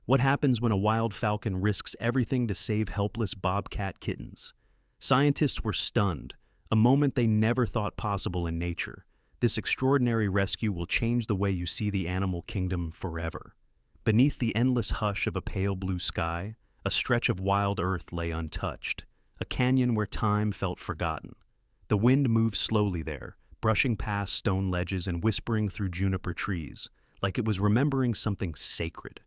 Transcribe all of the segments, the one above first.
What happens when a wild falcon risks everything to save helpless bobcat kittens? Scientists were stunned, a moment they never thought possible in nature. This extraordinary rescue will change the way you see the animal kingdom forever. Beneath the endless hush of a pale blue sky, a stretch of wild earth lay untouched, a canyon where time felt forgotten. The wind moved slowly there, brushing past stone ledges and whispering through juniper trees, like it was remembering something sacred.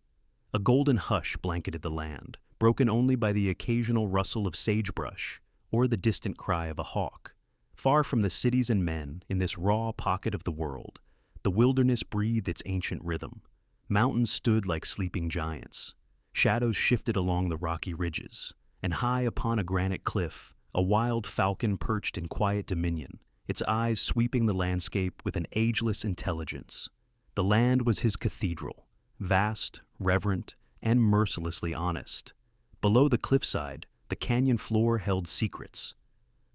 A golden hush blanketed the land, broken only by the occasional rustle of sagebrush or the distant cry of a hawk. Far from the cities and men, in this raw pocket of the world, the wilderness breathed its ancient rhythm. Mountains stood like sleeping giants. Shadows shifted along the rocky ridges, and high upon a granite cliff, a wild falcon perched in quiet dominion, its eyes sweeping the landscape with an ageless intelligence. The land was his cathedral, vast, reverent, and mercilessly honest. Below the cliffside, the canyon floor held secrets,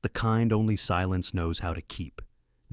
the kind only silence knows how to keep.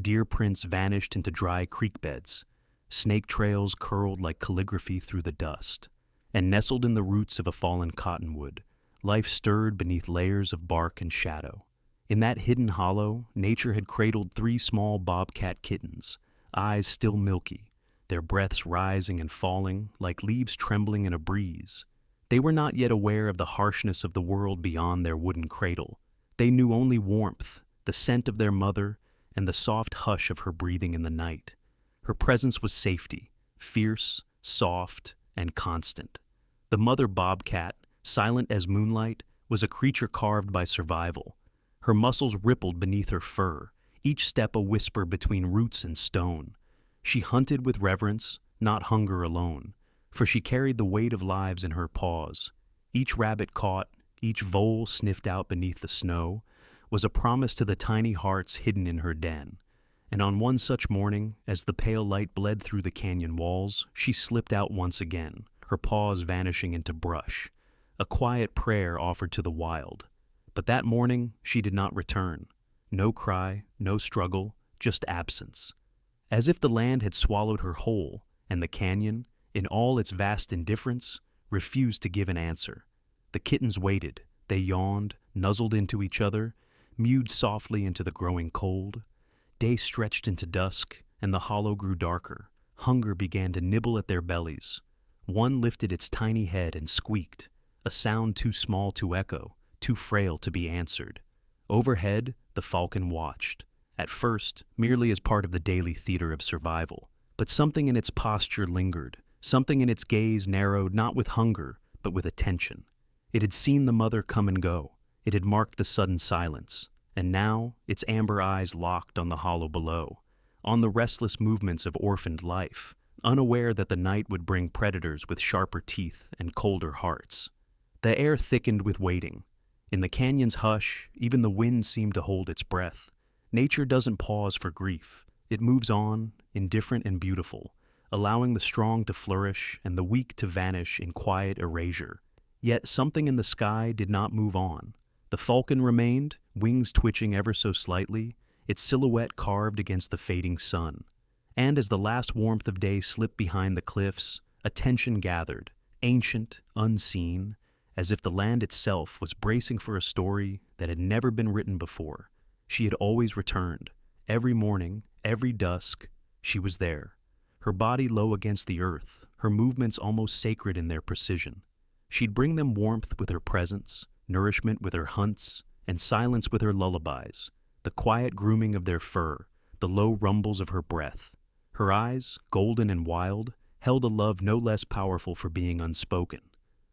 Deer prints vanished into dry creek beds. Snake trails curled like calligraphy through the dust. And nestled in the roots of a fallen cottonwood, life stirred beneath layers of bark and shadow. In that hidden hollow, nature had cradled 3 small bobcat kittens, eyes still milky, their breaths rising and falling like leaves trembling in a breeze. They were not yet aware of the harshness of the world beyond their wooden cradle. They knew only warmth, the scent of their mother, and the soft hush of her breathing in the night. Her presence was safety, fierce, soft, and constant. The mother bobcat, silent as moonlight, was a creature carved by survival. Her muscles rippled beneath her fur, each step a whisper between roots and stone. She hunted with reverence, not hunger alone, for she carried the weight of lives in her paws. Each rabbit caught, each vole sniffed out beneath the snow, was a promise to the tiny hearts hidden in her den. And on one such morning, as the pale light bled through the canyon walls, she slipped out once again, her paws vanishing into brush, a quiet prayer offered to the wild. But that morning, she did not return. No cry, no struggle, just absence. As if the land had swallowed her whole, and the canyon, in all its vast indifference, refused to give an answer. The kittens waited. They yawned, nuzzled into each other, mewed softly into the growing cold. Day stretched into dusk, and the hollow grew darker. Hunger began to nibble at their bellies. One lifted its tiny head and squeaked, a sound too small to echo, too frail to be answered. Overhead, the falcon watched, at first merely as part of the daily theater of survival. But something in its posture lingered, something in its gaze narrowed not with hunger, but with attention. It had seen the mother come and go. It had marked the sudden silence. And now, its amber eyes locked on the hollow below, on the restless movements of orphaned life, unaware that the night would bring predators with sharper teeth and colder hearts. The air thickened with waiting. In the canyon's hush, even the wind seemed to hold its breath. Nature doesn't pause for grief. It moves on, indifferent and beautiful, allowing the strong to flourish and the weak to vanish in quiet erasure. Yet something in the sky did not move on. The falcon remained, wings twitching ever so slightly, its silhouette carved against the fading sun. And as the last warmth of day slipped behind the cliffs, a tension gathered, ancient, unseen, as if the land itself was bracing for a story that had never been written before. She had always returned. Every morning, every dusk, she was there. Her body low against the earth, her movements almost sacred in their precision. She'd bring them warmth with her presence, nourishment with her hunts, and silence with her lullabies, the quiet grooming of their fur, the low rumbles of her breath. Her eyes, golden and wild, held a love no less powerful for being unspoken.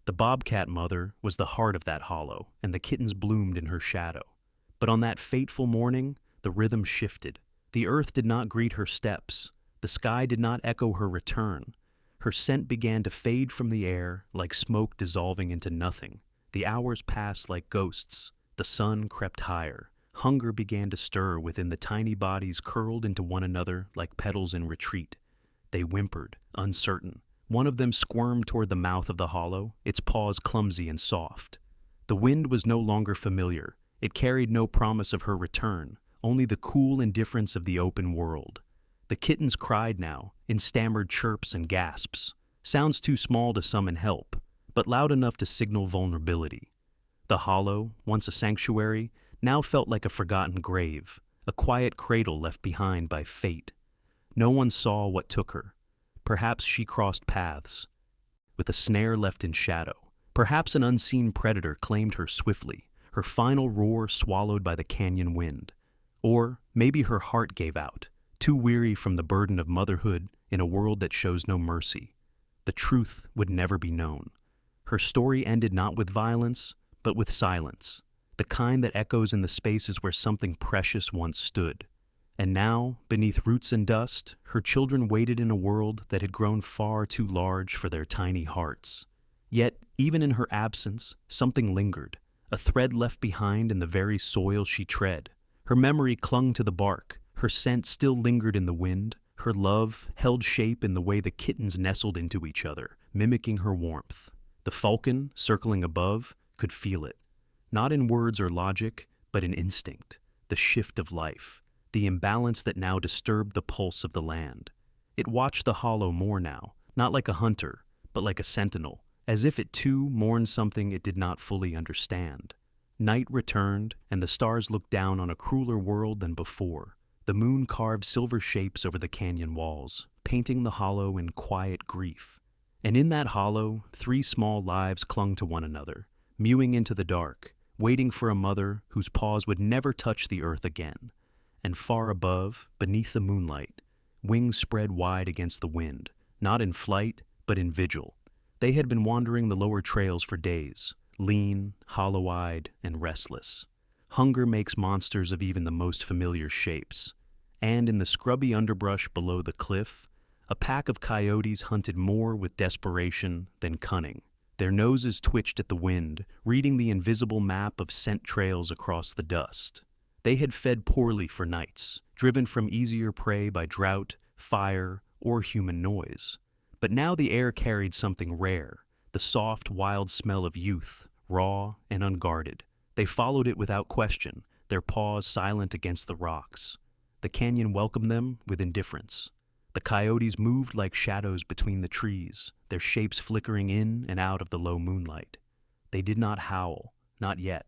The bobcat mother was the heart of that hollow, and the kittens bloomed in her shadow. But on that fateful morning, the rhythm shifted. The earth did not greet her steps. The sky did not echo her return. Her scent began to fade from the air like smoke dissolving into nothing. The hours passed like ghosts. The sun crept higher. Hunger began to stir within the tiny bodies curled into one another like petals in retreat. They whimpered, uncertain. One of them squirmed toward the mouth of the hollow, its paws clumsy and soft. The wind was no longer familiar. It carried no promise of her return, only the cool indifference of the open world. The kittens cried now, in stammered chirps and gasps, sounds too small to summon help. but loud enough to signal vulnerability. The hollow, once a sanctuary, now felt like a forgotten grave, a quiet cradle left behind by fate. No one saw what took her. Perhaps she crossed paths, with a snare left in shadow. Perhaps an unseen predator claimed her swiftly, her final roar swallowed by the canyon wind. Or maybe her heart gave out, too weary from the burden of motherhood in a world that shows no mercy. The truth would never be known. Her story ended not with violence, but with silence, the kind that echoes in the spaces where something precious once stood. And now, beneath roots and dust, her children waited in a world that had grown far too large for their tiny hearts. Yet, even in her absence, something lingered, a thread left behind in the very soil she tread. Her memory clung to the bark, her scent still lingered in the wind, her love held shape in the way the kittens nestled into each other, mimicking her warmth. The falcon, circling above, could feel it, not in words or logic, but in instinct, the shift of life, the imbalance that now disturbed the pulse of the land. It watched the hollow more now, not like a hunter, but like a sentinel, as if it too mourned something it did not fully understand. Night returned, and the stars looked down on a crueler world than before. The moon carved silver shapes over the canyon walls, painting the hollow in quiet grief. And in that hollow, 3 small lives clung to one another, mewing into the dark, waiting for a mother whose paws would never touch the earth again. And far above, beneath the moonlight, wings spread wide against the wind, not in flight, but in vigil. They had been wandering the lower trails for days, lean, hollow-eyed, and restless. Hunger makes monsters of even the most familiar shapes. And in the scrubby underbrush below the cliff, a pack of coyotes hunted more with desperation than cunning. Their noses twitched at the wind, reading the invisible map of scent trails across the dust. They had fed poorly for nights, driven from easier prey by drought, fire, or human noise. But now the air carried something rare, the soft, wild smell of youth, raw and unguarded. They followed it without question, their paws silent against the rocks. The canyon welcomed them with indifference. The coyotes moved like shadows between the trees, their shapes flickering in and out of the low moonlight. They did not howl, not yet.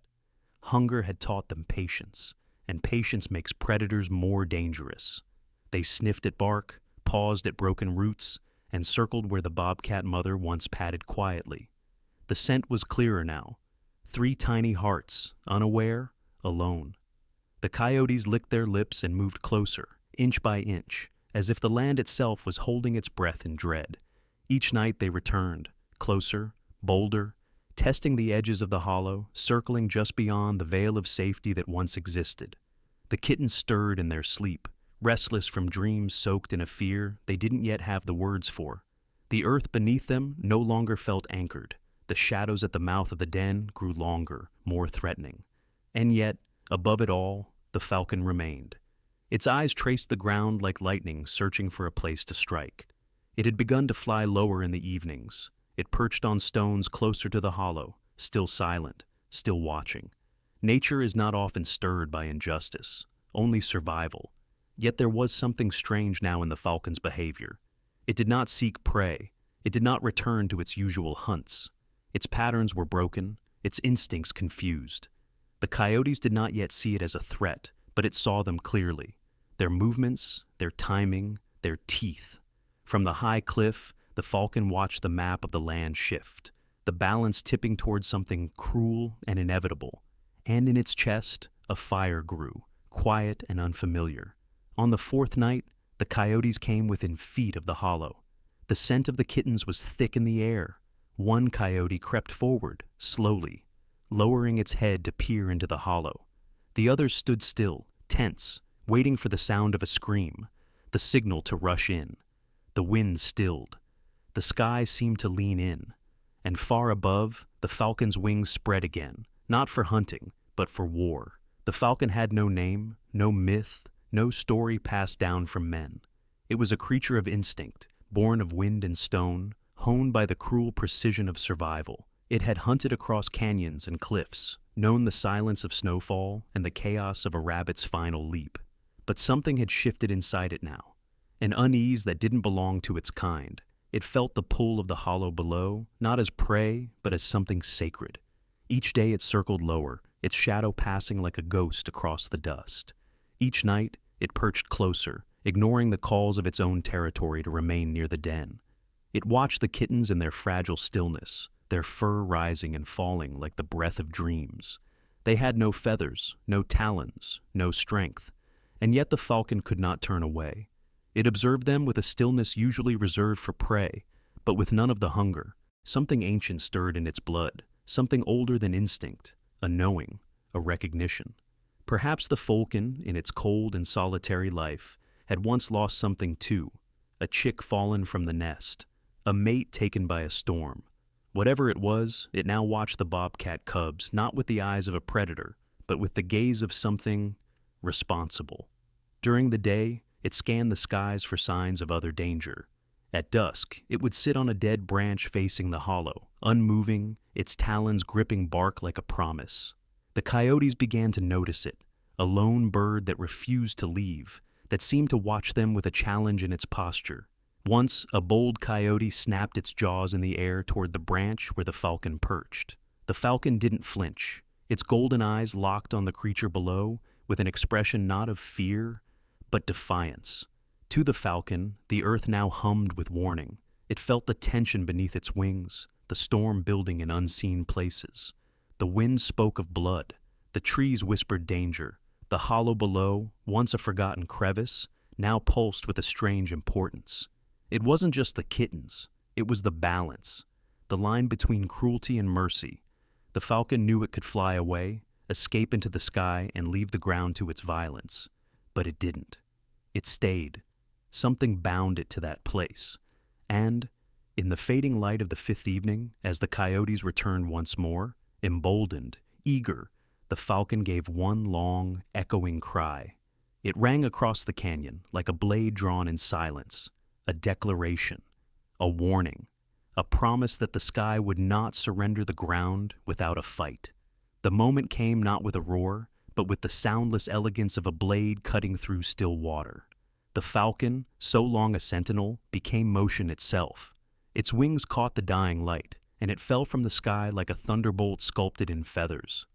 Hunger had taught them patience, and patience makes predators more dangerous. They sniffed at bark, paused at broken roots, and circled where the bobcat mother once padded quietly. The scent was clearer now. 3 tiny hearts, unaware, alone. The coyotes licked their lips and moved closer, inch by inch, as if the land itself was holding its breath in dread. Each night they returned, closer, bolder, testing the edges of the hollow, circling just beyond the veil of safety that once existed. The kittens stirred in their sleep, restless from dreams soaked in a fear they didn't yet have the words for. The earth beneath them no longer felt anchored. The shadows at the mouth of the den grew longer, more threatening. And yet, above it all, the falcon remained. Its eyes traced the ground like lightning, searching for a place to strike. It had begun to fly lower in the evenings. It perched on stones closer to the hollow, still silent, still watching. Nature is not often stirred by injustice, only survival. Yet there was something strange now in the falcon's behavior. It did not seek prey. It did not return to its usual hunts. Its patterns were broken, its instincts confused. The coyotes did not yet see it as a threat, but it saw them clearly. Their movements, their timing, their teeth. From the high cliff, the falcon watched the map of the land shift, the balance tipping towards something cruel and inevitable. And in its chest, a fire grew, quiet and unfamiliar. On the 4th night, the coyotes came within feet of the hollow. The scent of the kittens was thick in the air. One coyote crept forward, slowly, lowering its head to peer into the hollow. The others stood still, tense, waiting for the sound of a scream, the signal to rush in. The wind stilled. The sky seemed to lean in. And far above, the falcon's wings spread again, not for hunting, but for war. The falcon had no name, no myth, no story passed down from men. It was a creature of instinct, born of wind and stone, honed by the cruel precision of survival. It had hunted across canyons and cliffs, known the silence of snowfall and the chaos of a rabbit's final leap. But something had shifted inside it now, an unease that didn't belong to its kind. It felt the pull of the hollow below, not as prey, but as something sacred. Each day it circled lower, its shadow passing like a ghost across the dust. Each night it perched closer, ignoring the calls of its own territory to remain near the den. It watched the kittens in their fragile stillness, their fur rising and falling like the breath of dreams. They had no feathers, no talons, no strength, and yet the falcon could not turn away. It observed them with a stillness usually reserved for prey, but with none of the hunger. Something ancient stirred in its blood, something older than instinct, a knowing, a recognition. Perhaps the falcon, in its cold and solitary life, had once lost something too, a chick fallen from the nest, a mate taken by a storm. Whatever it was, it now watched the bobcat cubs not with the eyes of a predator, but with the gaze of something responsible. During the day, it scanned the skies for signs of other danger. At dusk, it would sit on a dead branch facing the hollow, unmoving, its talons gripping bark like a promise. The coyotes began to notice it, a lone bird that refused to leave, that seemed to watch them with a challenge in its posture. Once, a bold coyote snapped its jaws in the air toward the branch where the falcon perched. The falcon didn't flinch, its golden eyes locked on the creature below with an expression not of fear, but defiance. To the falcon, the earth now hummed with warning. It felt the tension beneath its wings, the storm building in unseen places. The wind spoke of blood, the trees whispered danger. The hollow below, once a forgotten crevice, now pulsed with a strange importance. It wasn't just the kittens, it was the balance, the line between cruelty and mercy. The falcon knew it could fly away, escape into the sky, and leave the ground to its violence. But it didn't. It stayed. Something bound it to that place. And, in the fading light of the fifth evening, as the coyotes returned once more, emboldened, eager, the falcon gave one long, echoing cry. It rang across the canyon like a blade drawn in silence, a declaration, a warning, a promise that the sky would not surrender the ground without a fight. The moment came not with a roar, but with the soundless elegance of a blade cutting through still water. The falcon, so long a sentinel, became motion itself. Its wings caught the dying light, and it fell from the sky like a thunderbolt sculpted in feathers.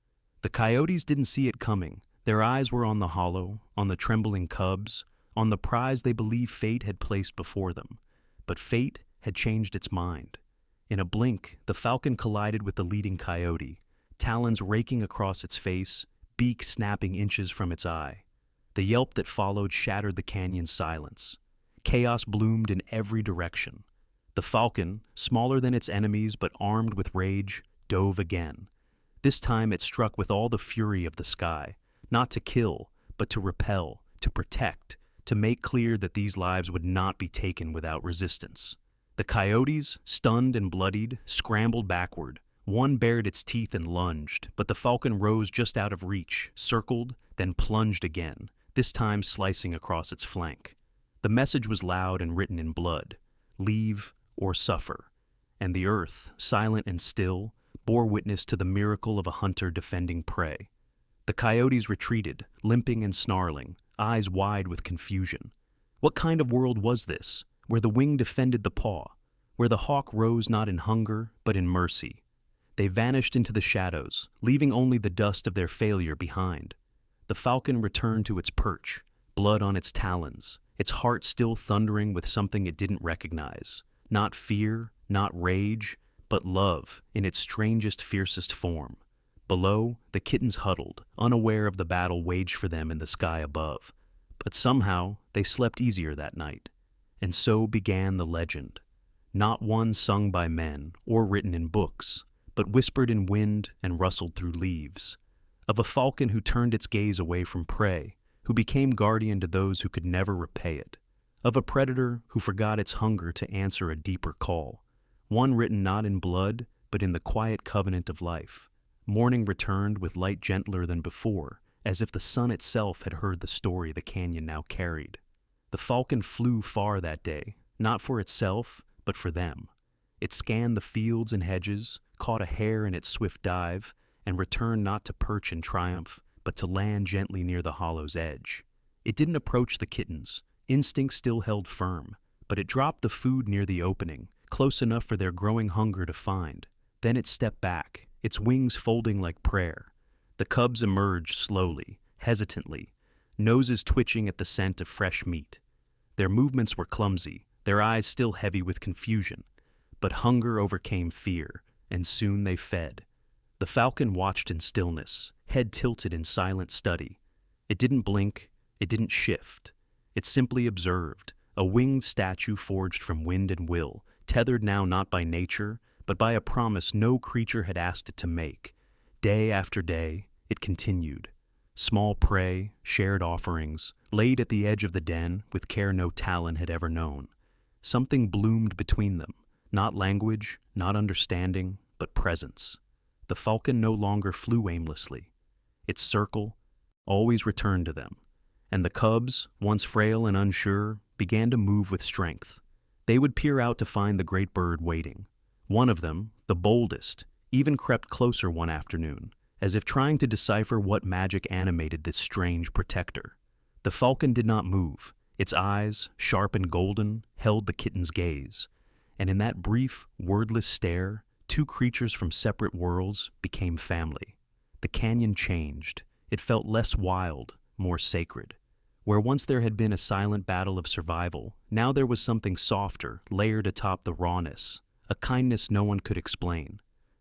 The coyotes didn't see it coming. Their eyes were on the hollow, on the trembling cubs, on the prize they believed fate had placed before them. But fate had changed its mind. In a blink, the falcon collided with the leading coyote, talons raking across its face, beak snapping inches from its eye. The yelp that followed shattered the canyon's silence. Chaos bloomed in every direction. The falcon, smaller than its enemies but armed with rage, dove again. This time it struck with all the fury of the sky, not to kill, but to repel, to protect, to make clear that these lives would not be taken without resistance. The coyotes, stunned and bloodied, scrambled backward. One bared its teeth and lunged, but the falcon rose just out of reach, circled, then plunged again, this time slicing across its flank. The message was loud and written in blood: leave or suffer. And the earth, silent and still, bore witness to the miracle of a hunter defending prey. The coyotes retreated, limping and snarling, eyes wide with confusion. What kind of world was this, where the wing defended the paw, where the hawk rose not in hunger, but in mercy? They vanished into the shadows, leaving only the dust of their failure behind. The falcon returned to its perch, blood on its talons, its heart still thundering with something it didn't recognize. Not fear, not rage, but love in its strangest, fiercest form. Below, the kittens huddled, unaware of the battle waged for them in the sky above. But somehow, they slept easier that night. And so began the legend. Not one sung by men or written in books, but whispered in wind and rustled through leaves. Of a falcon who turned its gaze away from prey, who became guardian to those who could never repay it. Of a predator who forgot its hunger to answer a deeper call. One written not in blood, but in the quiet covenant of life. Morning returned with light gentler than before, as if the sun itself had heard the story the canyon now carried. The falcon flew far that day, not for itself, but for them. It scanned the fields and hedges, caught a hare in its swift dive, and returned not to perch in triumph, but to land gently near the hollow's edge. It didn't approach the kittens. Instinct still held firm, but it dropped the food near the opening, close enough for their growing hunger to find. Then it stepped back, its wings folding like prayer. The cubs emerged slowly, hesitantly, noses twitching at the scent of fresh meat. Their movements were clumsy, their eyes still heavy with confusion. But hunger overcame fear, and soon they fed. The falcon watched in stillness, head tilted in silent study. It didn't blink, it didn't shift. It simply observed, a winged statue forged from wind and will, tethered now not by nature, but by a promise no creature had asked it to make. Day after day, it continued. Small prey, shared offerings, laid at the edge of the den with care no talon had ever known. Something bloomed between them, not language, not understanding, but presence. The falcon no longer flew aimlessly. Its circle always returned to them, and the cubs, once frail and unsure, began to move with strength. They would peer out to find the great bird waiting. One of them, the boldest, even crept closer one afternoon, as if trying to decipher what magic animated this strange protector. The falcon did not move. Its eyes, sharp and golden, held the kitten's gaze. And in that brief, wordless stare, two creatures from separate worlds became family. The canyon changed. It felt less wild, more sacred. Where once there had been a silent battle of survival, now there was something softer, layered atop the rawness, a kindness no one could explain.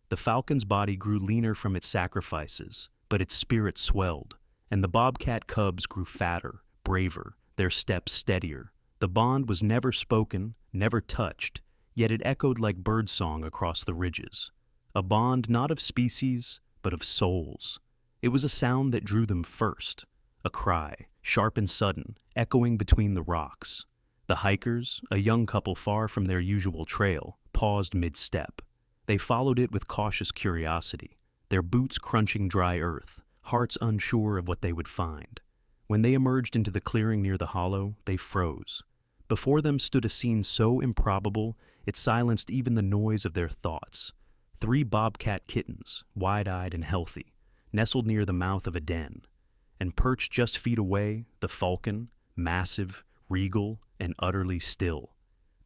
The falcon's body grew leaner from its sacrifices, but its spirit swelled, and the bobcat cubs grew fatter, braver, their steps steadier. The bond was never spoken, never touched, yet it echoed like birdsong across the ridges. A bond not of species, but of souls. It was a sound that drew them first, a cry, sharp and sudden, echoing between the rocks. The hikers, a young couple far from their usual trail, paused mid-step. They followed it with cautious curiosity, their boots crunching dry earth, hearts unsure of what they would find. When they emerged into the clearing near the hollow, they froze. Before them stood a scene so improbable it silenced even the noise of their thoughts. 3 bobcat kittens, wide-eyed and healthy, nestled near the mouth of a den. And perched just feet away, the falcon, massive, regal, and utterly still.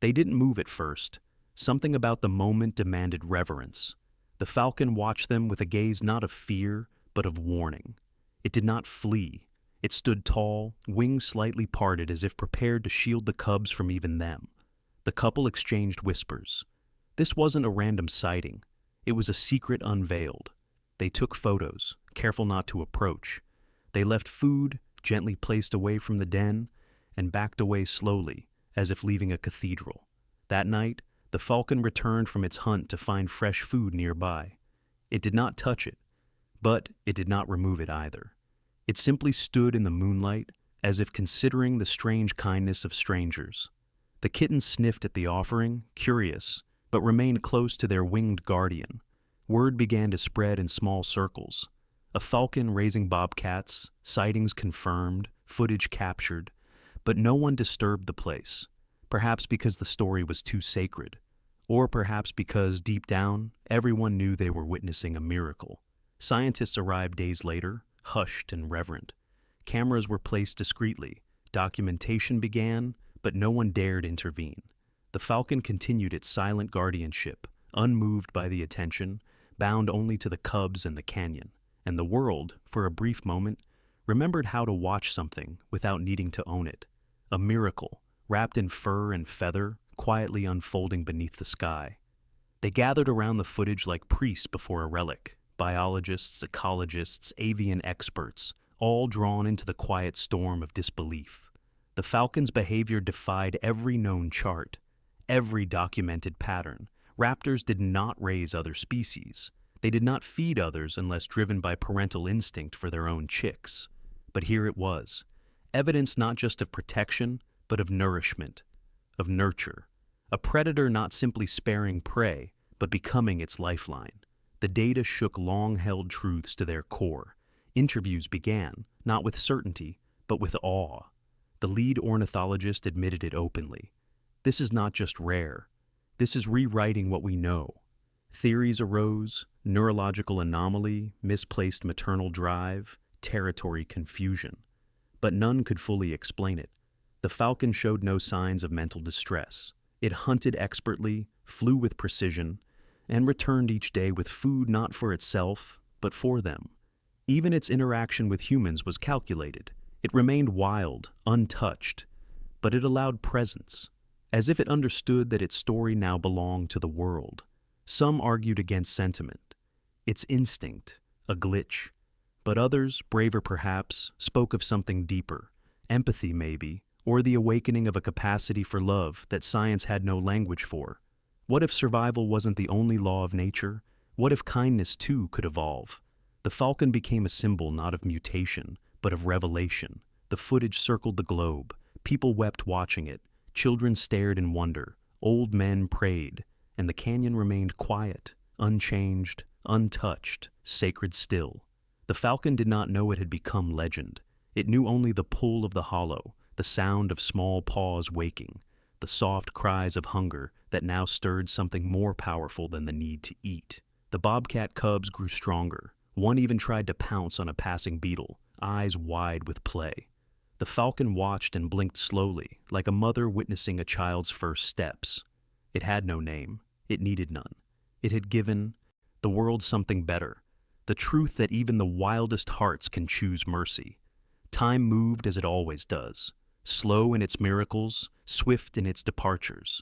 They didn't move at first. Something about the moment demanded reverence. The falcon watched them with a gaze not of fear, but of warning. It did not flee. It stood tall, wings slightly parted as if prepared to shield the cubs from even them. The couple exchanged whispers. This wasn't a random sighting. It was a secret unveiled. They took photos, careful not to approach. They left food, gently placed away from the den, and backed away slowly, as if leaving a cathedral. That night, the falcon returned from its hunt to find fresh food nearby. It did not touch it, but it did not remove it either. It simply stood in the moonlight, as if considering the strange kindness of strangers. The kittens sniffed at the offering, curious, but remained close to their winged guardian. Word began to spread in small circles. A falcon raising bobcats, sightings confirmed, footage captured, but no one disturbed the place, perhaps because the story was too sacred, or perhaps because, deep down, everyone knew they were witnessing a miracle. Scientists arrived days later, hushed and reverent. Cameras were placed discreetly, documentation began, but no one dared intervene. The falcon continued its silent guardianship, unmoved by the attention, bound only to the cubs and the canyon. And the world, for a brief moment, remembered how to watch something without needing to own it. A miracle, wrapped in fur and feather, quietly unfolding beneath the sky. They gathered around the footage like priests before a relic, biologists, ecologists, avian experts, all drawn into the quiet storm of disbelief. The falcon's behavior defied every known chart, every documented pattern. Raptors did not raise other species. They did not feed others unless driven by parental instinct for their own chicks. But here it was, evidence not just of protection, but of nourishment, of nurture. A predator not simply sparing prey, but becoming its lifeline. The data shook long-held truths to their core. Interviews began, not with certainty, but with awe. The lead ornithologist admitted it openly. This is not just rare. This is rewriting what we know. Theories arose, neurological anomaly, misplaced maternal drive, territory confusion. But none could fully explain it. The falcon showed no signs of mental distress. It hunted expertly, flew with precision, and returned each day with food not for itself, but for them. Even its interaction with humans was calculated. It remained wild, untouched, but it allowed presence, as if it understood that its story now belonged to the world. Some argued against sentiment, its instinct, a glitch, but others, braver perhaps, spoke of something deeper, empathy maybe, or the awakening of a capacity for love that science had no language for. What if survival wasn't the only law of nature? What if kindness too could evolve? The falcon became a symbol not of mutation, but of revelation. The footage circled the globe. People wept watching it. Children stared in wonder. Old men prayed. And the canyon remained quiet, unchanged, untouched, sacred still. The falcon did not know it had become legend. It knew only the pull of the hollow, the sound of small paws waking, the soft cries of hunger that now stirred something more powerful than the need to eat. The bobcat cubs grew stronger. One even tried to pounce on a passing beetle, eyes wide with play. The falcon watched and blinked slowly, like a mother witnessing a child's first steps. It had no name. It needed none. It had given the world something better, the truth that even the wildest hearts can choose mercy. Time moved as it always does, slow in its miracles, swift in its departures.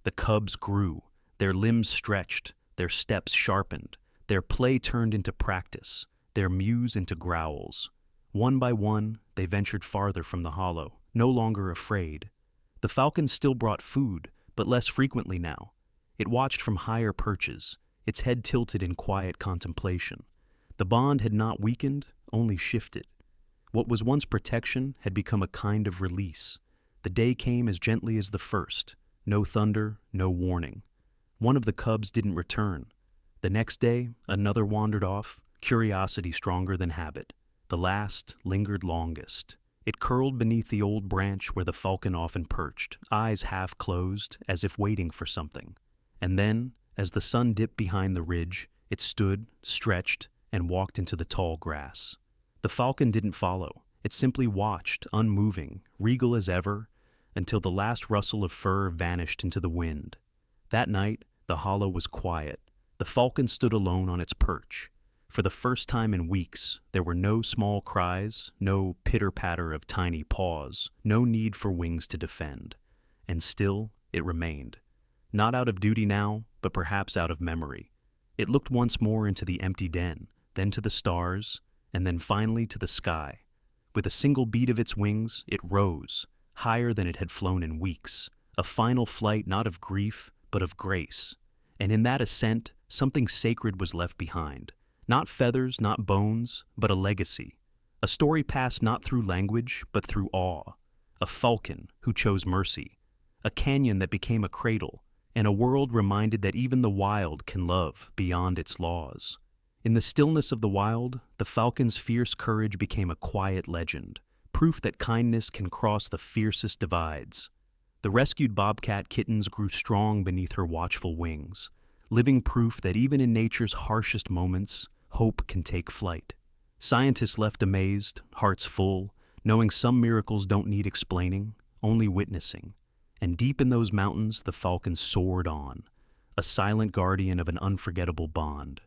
The cubs grew, their limbs stretched, their steps sharpened, their play turned into practice, their mews into growls. One by one, they ventured farther from the hollow, no longer afraid. The falcon still brought food, but less frequently now. It watched from higher perches, its head tilted in quiet contemplation. The bond had not weakened, only shifted. What was once protection had become a kind of release. The day came as gently as the first. No thunder, no warning. One of the cubs didn't return. The next day, another wandered off, curiosity stronger than habit. The last lingered longest. It curled beneath the old branch where the falcon often perched, eyes half closed, as if waiting for something. And then, as the sun dipped behind the ridge, it stood, stretched, and walked into the tall grass. The falcon didn't follow. It simply watched, unmoving, regal as ever, until the last rustle of fur vanished into the wind. That night, the hollow was quiet. The falcon stood alone on its perch. For the first time in weeks, there were no small cries, no pitter-patter of tiny paws, no need for wings to defend. And still, it remained. Not out of duty now, but perhaps out of memory. It looked once more into the empty den, then to the stars, and then finally to the sky. With a single beat of its wings, it rose, higher than it had flown in weeks, a final flight not of grief, but of grace. And in that ascent, something sacred was left behind. Not feathers, not bones, but a legacy. A story passed not through language, but through awe. A falcon who chose mercy. A canyon that became a cradle, and a world reminded that even the wild can love beyond its laws. In the stillness of the wild, the falcon's fierce courage became a quiet legend, proof that kindness can cross the fiercest divides. The rescued bobcat kittens grew strong beneath her watchful wings, living proof that even in nature's harshest moments, hope can take flight. Scientists left amazed, hearts full, knowing some miracles don't need explaining, only witnessing. And deep in those mountains, the falcon soared on, a silent guardian of an unforgettable bond.